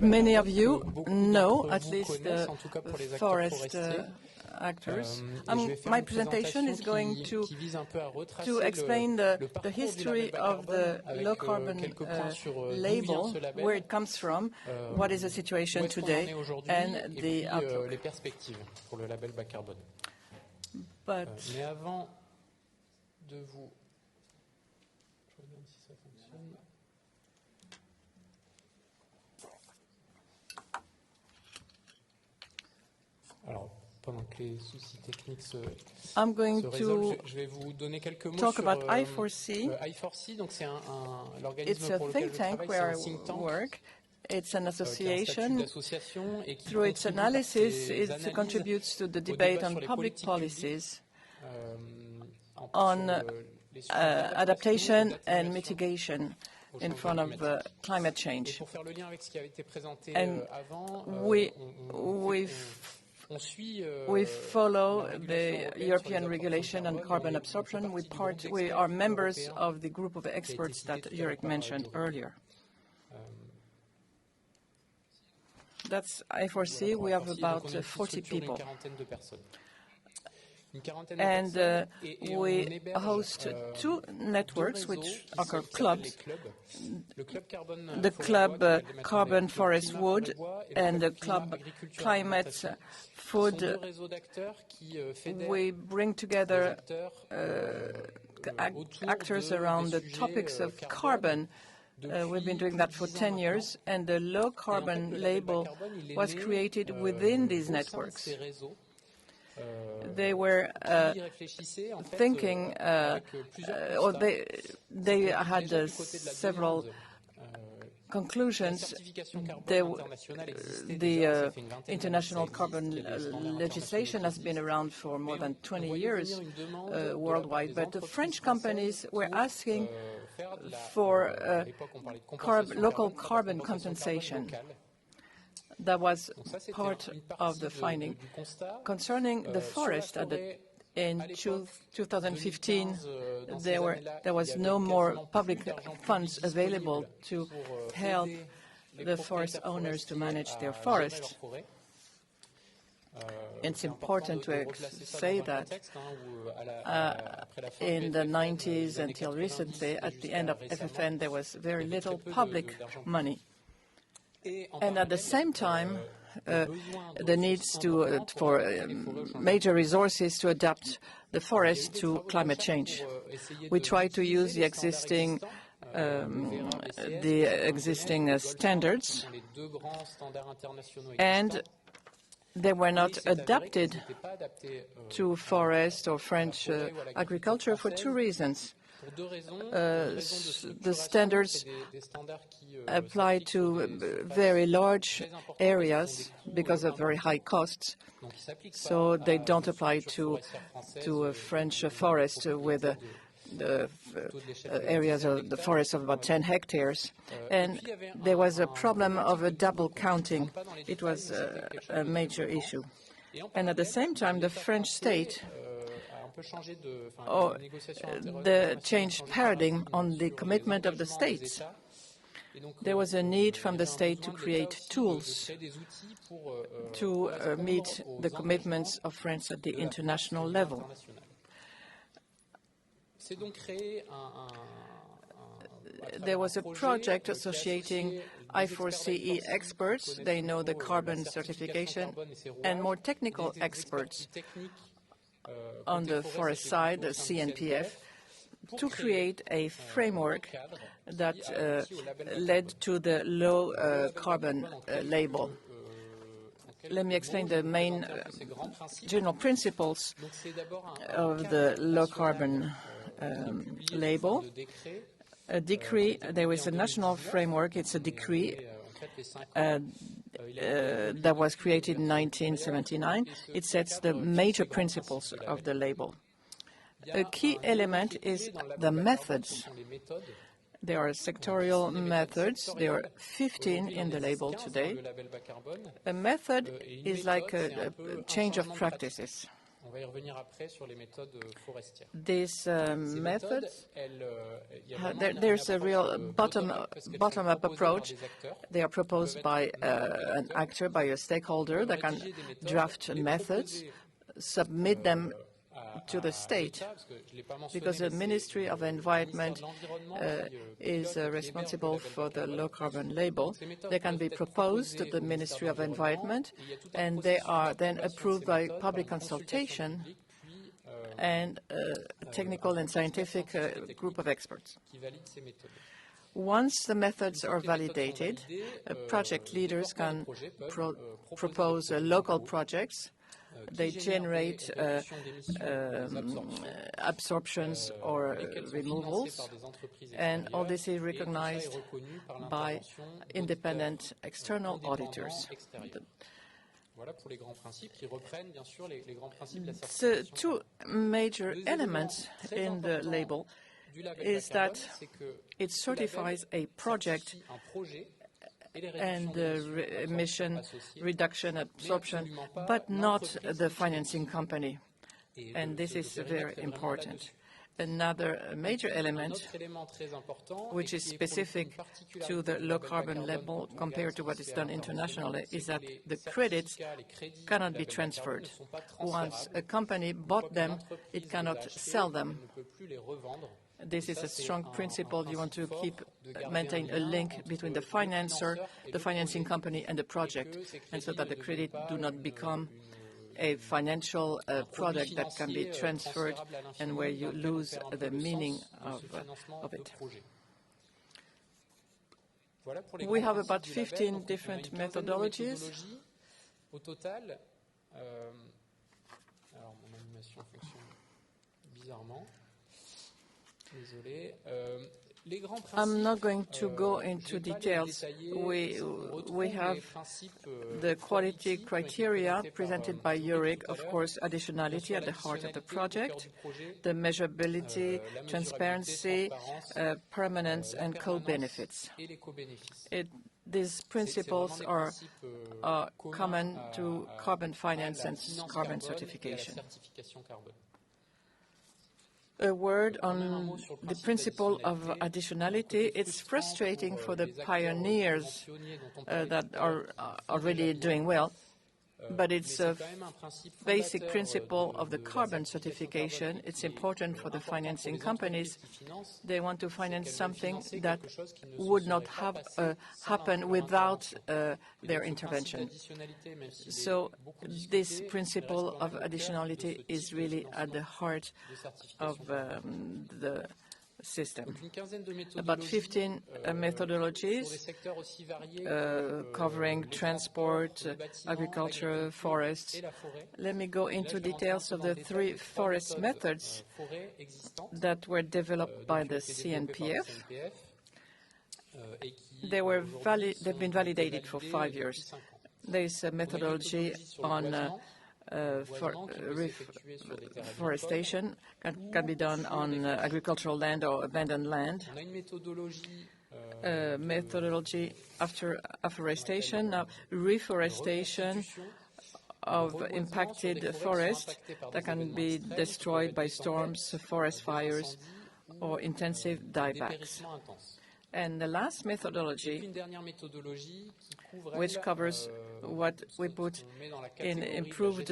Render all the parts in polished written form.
Many of you know, at least the forest actors. My presentation is going to explain the history of the low-carbon label, where it comes from, what is the situation today, and the outlook. But mais avant de vous... Je regarde si ça fonctionne. Alors, pendant que les soucis techniques se résolvent, je vais vous donner quelques mots talk sur about i4ce. i4ce, donc c'est l'organisme pour lequel je travaille, c'est un think tank. It's an association. Through its analysis, it contributes to the debate on public policies, on adaptation and mitigation in front of climate change. And we follow the European regulation on carbon absorption. We are members of the group of experts that Jurek mentioned earlier. That's i4ce. We have about 40 people. And we host two networks, which are called clubs. The club Carbon Forest Wood and the club Climate Food. We bring together actors around the topics of carbon. We've been doing that for 10 years, and the low-carbon label was created within these networks. They were thinking, or they had several conclusions. The international carbon legislation has been around for more than 20 years worldwide, but the French companies were asking for local carbon compensation. That was part of the finding. Concerning the forest, in 2015, there was no more public funds available to help the forest owners to manage their forests. It's important to say that in the 90s until recently, at the end of FFN, there was very little public money. And at the same time, the needs for major resources to adapt the forest to climate change. We try to use the existing standards, and they were not adapted to forest or French agriculture for two reasons. The standards apply to very large areas because of very high costs, so they don't apply to a French forest with the areas of the forest of about 10 hectares. And there was a problem of a double counting. It was a major issue. And at the same time, the French state changed paradigm on the commitment of the states. There was a need from the state to create tools to meet the commitments of France at the international level. There was a project associating i4ce experts, they know the carbon certification, and more technical experts on the forest side, the CNPF, to create a framework that led to the low carbon label. Let me explain the main general principles of the low carbon label. A decree, there is a national framework, it's a decree that was created in 1979. It sets the major principles of the label. A key element is the methods. There are sectorial methods. There are 15 in the label today. A method is like a change of practices. These methods, there's a real bottom-up approach. They are proposed by an actor, by a stakeholder that can draft methods, submit them to the state, because the Ministry of Environment is responsible for the low-carbon label. They can be proposed to the Ministry of Environment, and they are then approved by public consultation and a technical and scientific group of experts. Once the methods are validated, project leaders can propose local projects. They generate absorptions or removals, and all this is recognized by independent external auditors. So two major elements in the label is that it certifies a project and emission reduction absorption, but not the financing company. And this is very important. Another major element, which is specific to the low-carbon label compared to what is done internationally, is that the credits cannot be transferred. Once a company bought them, it cannot sell them. This is a strong principle. You want to maintain a link between the financer, the financing company, and the project, and so that the credit do not become a financial product that can be transferred and where you lose the meaning of it. We have about 15 different methodologies. I'm not going to go into details. We have the quality criteria presented by URIC, of course, additionality at the heart of the project, the measurability, transparency, permanence, and co-benefits. These principles are common to carbon finance and carbon certification. A word on the principle of additionality. It's frustrating for the pioneers that are already doing well, but it's a basic principle of the carbon certification. It's important for the financing companies. They want to finance something that would not have happen without their intervention. So this principle of additionality is really at the heart of the system. About 15 methodologies covering transport, agriculture, forests. Let me go into details of the 3 forest methods that were developed by the CNPF. They've been validated for 5 years. There is a methodology on reforestation can be done on agricultural land or abandoned land. Methodology after afforestation, now reforestation of impacted forest that can be destroyed by storms, forest fires, or intensive diebacks. And the last methodology, which covers what we put in improved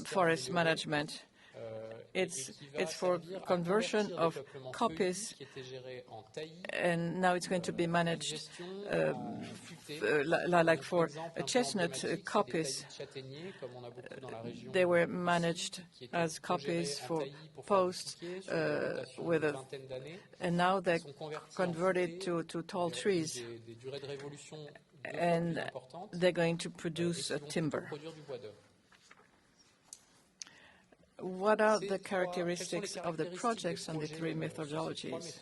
forest management, it's for conversion of copies, and now it's going to be managed like for chestnut copies. They were managed as copies for posts and now they're converted to tall trees, and they're going to produce timber. What are the characteristics of the projects on the 3 methodologies?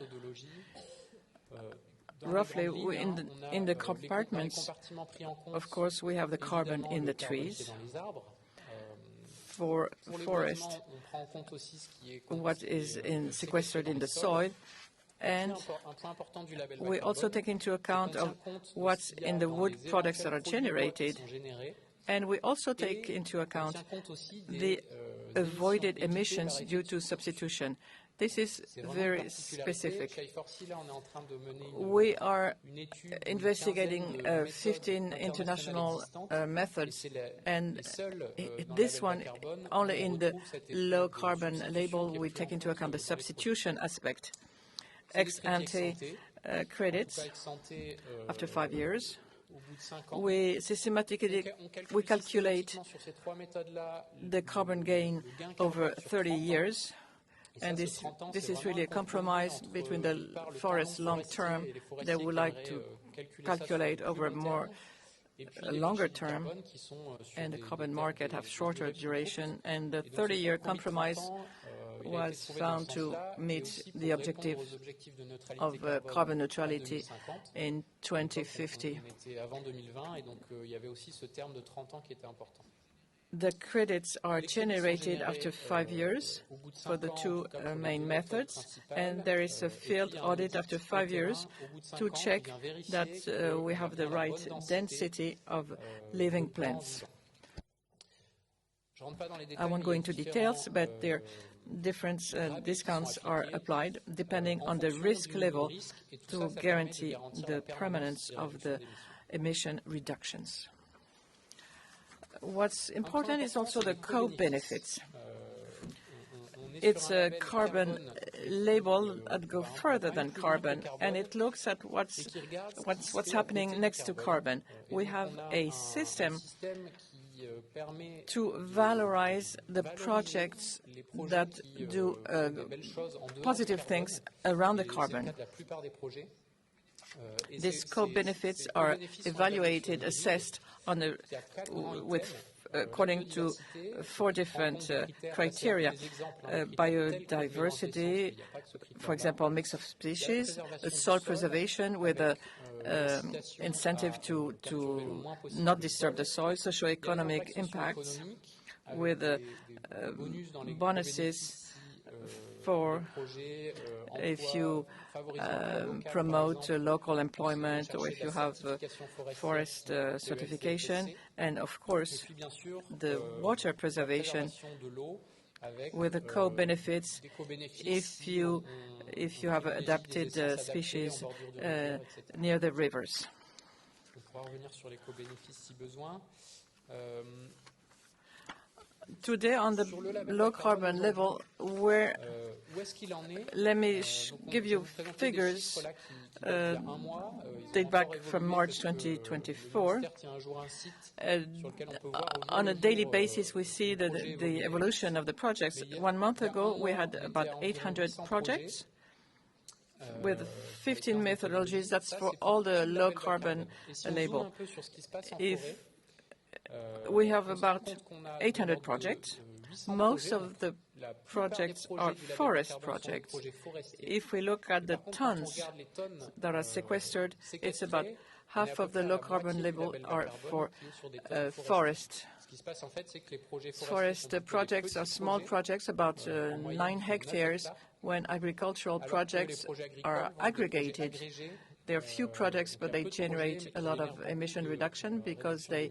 Roughly, in the compartments, of course, we have the carbon in the trees. For forest, what is sequestered in the soil, and we also take into account of what's in the wood products that are generated, And we also take into account the avoided emissions due to substitution. This is very specific. We are investigating 15 international methods, and this one, only in the low carbon label, we take into account the substitution aspect. Ex-ante credits after 5 years. We systematically calculate the carbon gain over 30 years. And this is really a compromise between the forests long term. They would like to calculate over a longer term, and the carbon market have shorter duration. And the 30-year compromise was found to meet the objective of carbon neutrality in 2050. The credits are generated after 5 years for the two main methods, and there is a field audit after 5 years to check that we have the right density of living plants. I won't go into details, but there different discounts are applied depending on the risk level to guarantee the permanence of the emission reductions. What's important is also the co-benefits. It's a carbon label that goes further than carbon, and it looks at what's happening next to carbon. We have a system to valorize the projects that do positive things around the carbon. These co-benefits are evaluated, assessed according to 4 different criteria: biodiversity, for example, mix of species; soil preservation with an incentive to not disturb the soil; socio-economic impacts with bonuses for if you promote local employment or if you have forest certification, and of course the water preservation with the co-benefits if you have adapted species near the rivers. Today, on the low carbon level, let me give you figures date back from March 2024. On a daily basis, we see the evolution of the projects. 1 month ago, we had about 800 projects with 15 methodologies. That's for all the low carbon label. If we have about 800 projects. Most of the projects are forest projects. If we look at the tons that are sequestered, it's about half of the low carbon label are for forest. Forest projects are small projects, about 9 hectares, when agricultural projects are aggregated. There are few projects, but they generate a lot of emission reduction because they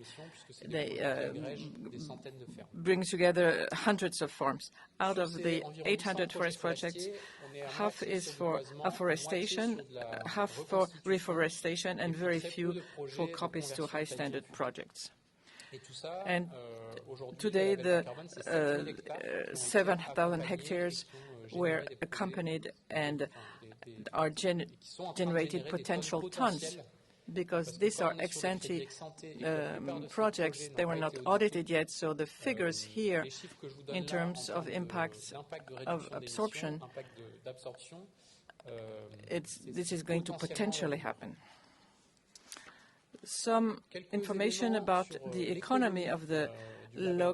bring together hundreds of farms. Out of the 800 forest projects, half is for afforestation, half for reforestation, and very few for copies to high standard projects. And today, the 7,000 hectares were accompanied and are generated potential tons, because these are ex-ante projects. They were not audited yet, so the figures here in terms of impacts of absorption, this is going to potentially happen. Some information about the economy of the low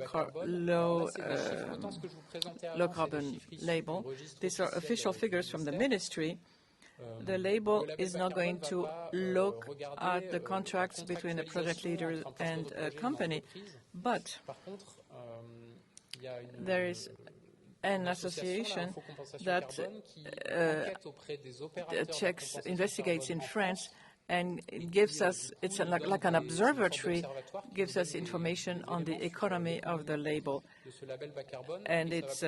carbon label. These are official figures from the ministry. The label is not going to look at the contracts between a project leader and a company, but there is an association that investigates in France and it gives us, it's like an observatory, gives us information on the economy of the label and its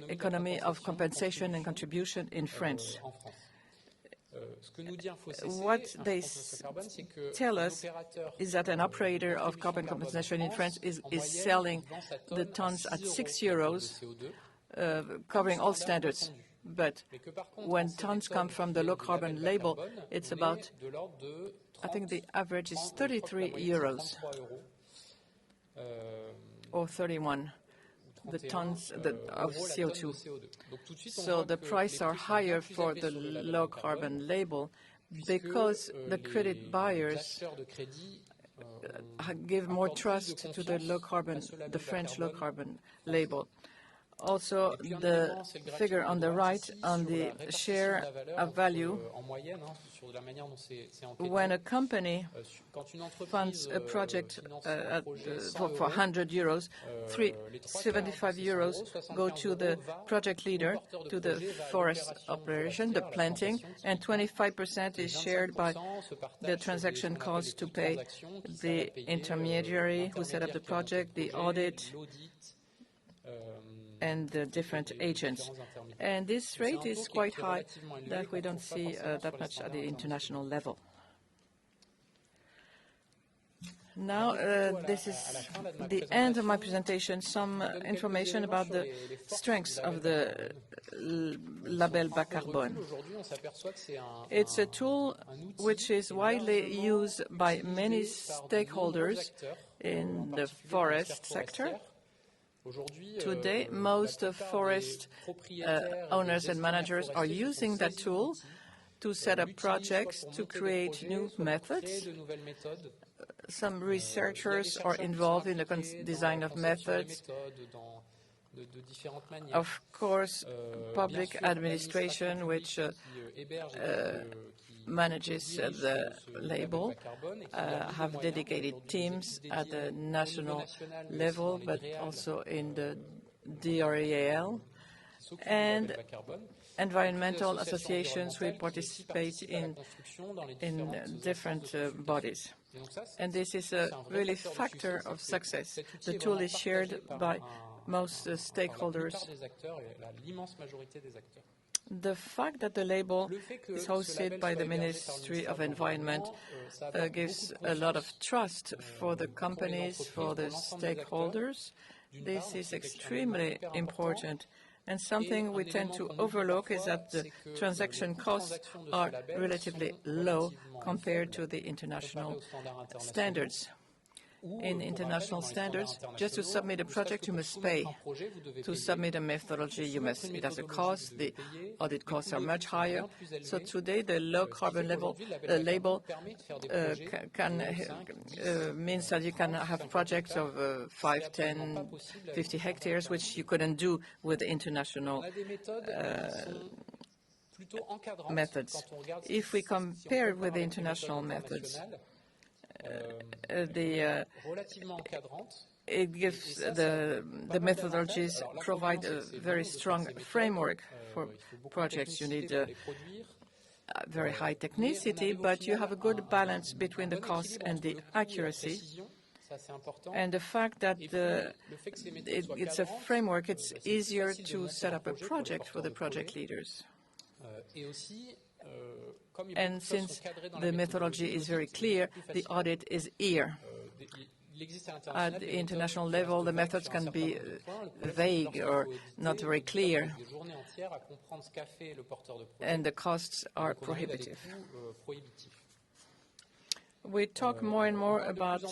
economy of compensation and contribution in France. What they tell us is that an operator of carbon compensation in France is selling the tons at 6 euros, covering all standards. But when tons come from the low-carbon label, it's about, I think the average is 33 euros or 31, the tons of CO2. So the prices are higher for the low-carbon label because the credit buyers give more trust to the low-carbon, the French low-carbon label. Also, the figure on the right on the share of value, when a company funds a project for 100 euros, 75 euros go to the project leader, to the forest operation, the planting, and 25% is shared by the transaction costs to pay the intermediary who set up the project, the audit, and the different agents. And this rate is quite high, that we don't see that much at the international level. Now, this is the end of my presentation, some information about the strengths of the Label Bas Carbone. It's a tool which is widely used by many stakeholders in the forest sector. Today, most of forest owners and managers are using that tool to set up projects, to create new methods. Some researchers are involved in the design of methods. Of course, public administration, which manages the label, have dedicated teams at the national level, but also in the DREAL, and environmental associations will participate in different bodies. And this is a really factor of success. The tool is shared by most stakeholders. The fact that the label is hosted by the Ministry of Environment gives a lot of trust for the companies, for the stakeholders. This is extremely important. And something we tend to overlook is that the transaction costs are relatively low compared to the international standards. In international standards, just to submit a project, you must pay. To submit a methodology, it has a cost. The audit costs are much higher. So today, the low-carbon label means that you can have projects of 5, 10, 50 hectares, which you couldn't do with international methods. If we compare with the international methods, it gives the methodologies provide a very strong framework for projects. You need very high technicity, but you have a good balance between the cost and the accuracy. And the fact that it's a framework, it's easier to set up a project for the project leaders. And since the methodology is very clear, the audit is here. At the international level, the methods can be vague or not very clear, and the costs are prohibitive. We talk more and more about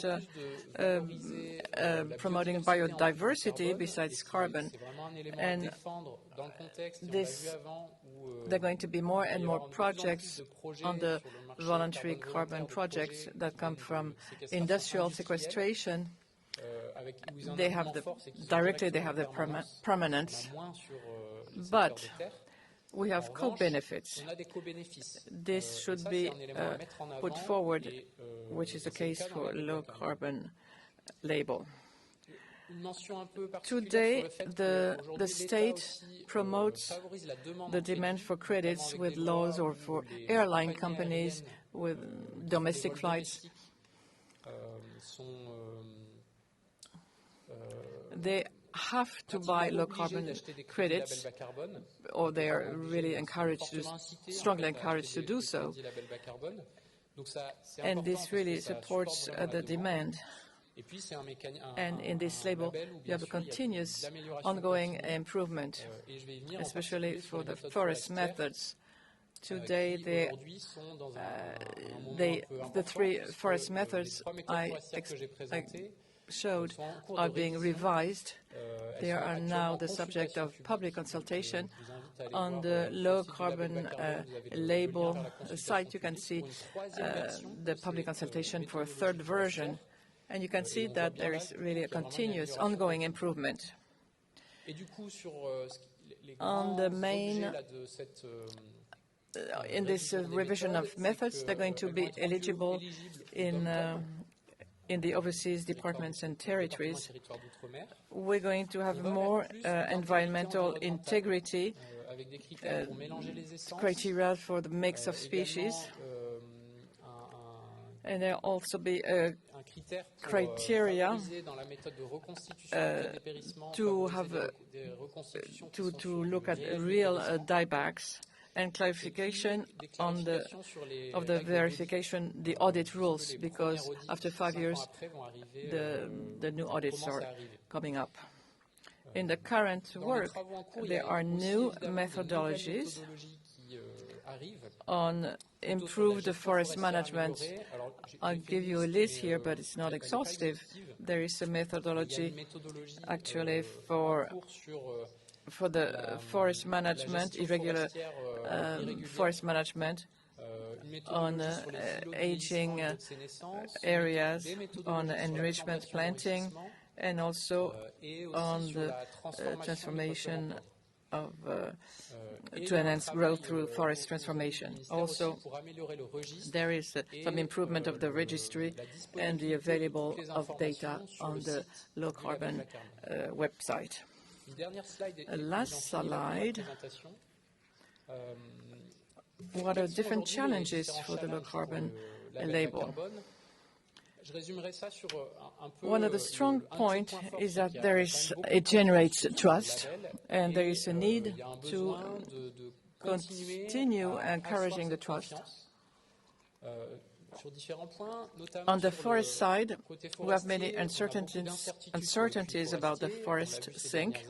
promoting biodiversity besides carbon, and there are going to be more and more projects on the voluntary carbon projects that come from industrial sequestration. They have the permanence, but we have co-benefits. This should be put forward, which is the case for low-carbon label. Today, the state promotes the demand for credits with laws or for airline companies with domestic flights. They have to buy low-carbon credits, or they are really strongly encouraged to do so. And this really supports the demand. And in this label, you have a continuous, ongoing improvement, especially for the forest methods. Today, the three forest methods I showed are being revised. They are now the subject of public consultation. On the low-carbon label site, you can see the public consultation for a third version. And you can see that there is really a continuous, ongoing improvement. On the main, in this revision of methods, they're going to be eligible in the overseas departments and territories. We're going to have more environmental integrity criteria for the mix of species. And there will also be a criteria to look at real diebacks, and clarification on the verification, the audit rules, because after 5 years, the new audits are coming up. In the current work, there are new methodologies on improved forest management. I'll give you a list here, but it's not exhaustive. There is a methodology actually for the forest management, irregular forest management, on aging areas, on enrichment planting, and also on the transformation of to enhance growth through forest transformation. Also, there is some improvement of the registry and the available of data on the low-carbon website. Last slide. What are different challenges for the low-carbon label? One of the strong points is that it generates trust, and there is a need to continue encouraging the trust. On the forest side, we have many uncertainties about the forest sink.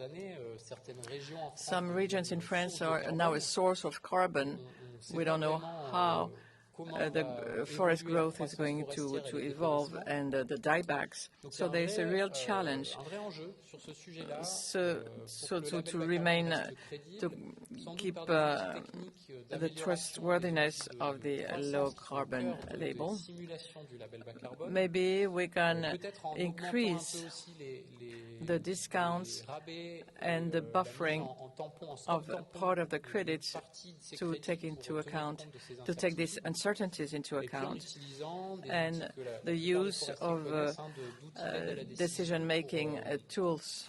Some regions in France are now a source of carbon. We don't know how the forest growth is going to evolve, and the diebacks. So there is a real challenge. So to remain, to keep the trustworthiness of the low-carbon label. Maybe we can increase the discounts and the buffering of part of the credits to take these uncertainties into account, and the use of decision-making tools.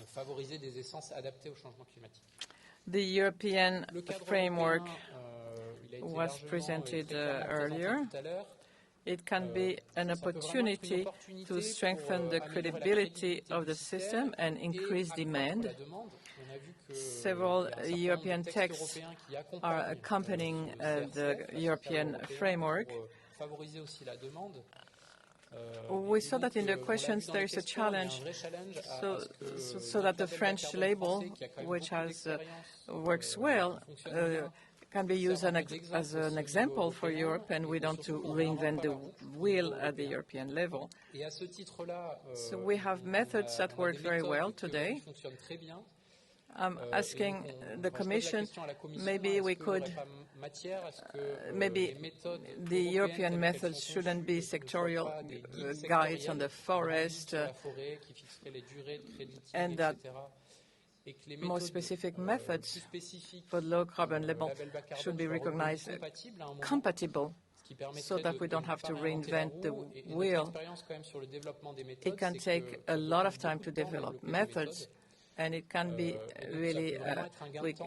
The European framework was presented earlier. It can be an opportunity to strengthen the credibility of the system and increase demand. Several European texts are accompanying the European framework. We saw that in the questions there is a challenge, so that the French label, which works well, can be used as an example for Europe, and we don't to reinvent the wheel at the European level. So we have methods that work very well today. I'm asking the Commission, maybe we could, maybe the European methods shouldn't be sectorial guides on the forest, and that more specific methods for low-carbon label should be recognized compatible, so that we don't have to reinvent the wheel. It can take a lot of time to develop methods, And it can be really,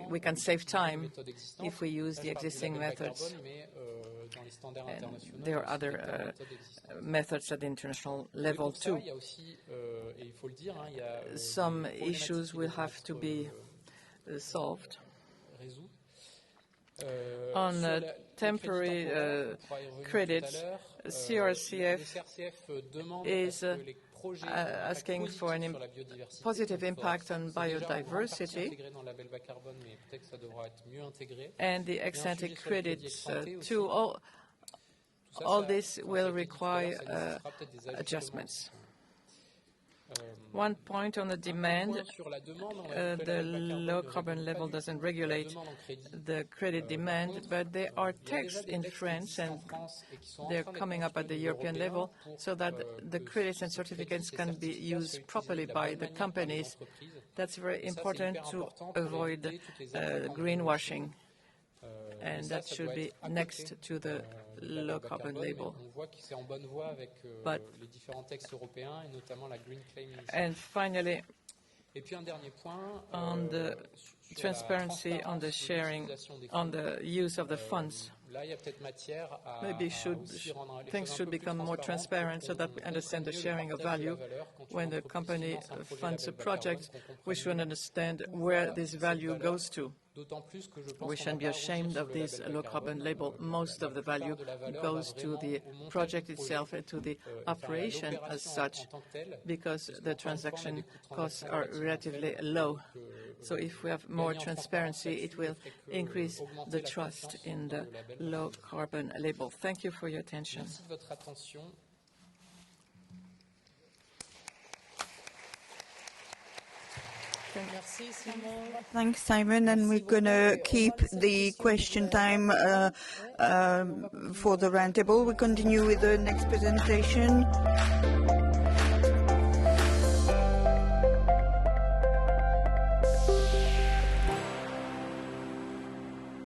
we can save time if we use the existing methods. And there are other methods at the international level too. Some issues will have to be solved. On temporary credits, CRCF is asking for a positive impact on biodiversity, and the ex-ante credits too. All this will require adjustments. One point on the demand, the low carbon level doesn't regulate the credit demand, but there are texts in France, and they're coming up at the European level, so that the credits and certificates can be used properly by the companies. That's very important to avoid greenwashing, and that should be next to the low carbon label. But, and finally, on the transparency, on the sharing, on the use of the funds, maybe things should become more transparent so that we understand the sharing of value. When the company funds a project, we should understand where this value goes to. We shouldn't be ashamed of this low-carbon label. Most of the value goes to the project itself and to the operation as such, because the transaction costs are relatively low. So if we have more transparency, it will increase the trust in the low-carbon label. Thank you for your attention. Thanks, Simon. And we're going to keep the question time for the roundtable. We continue with the next presentation.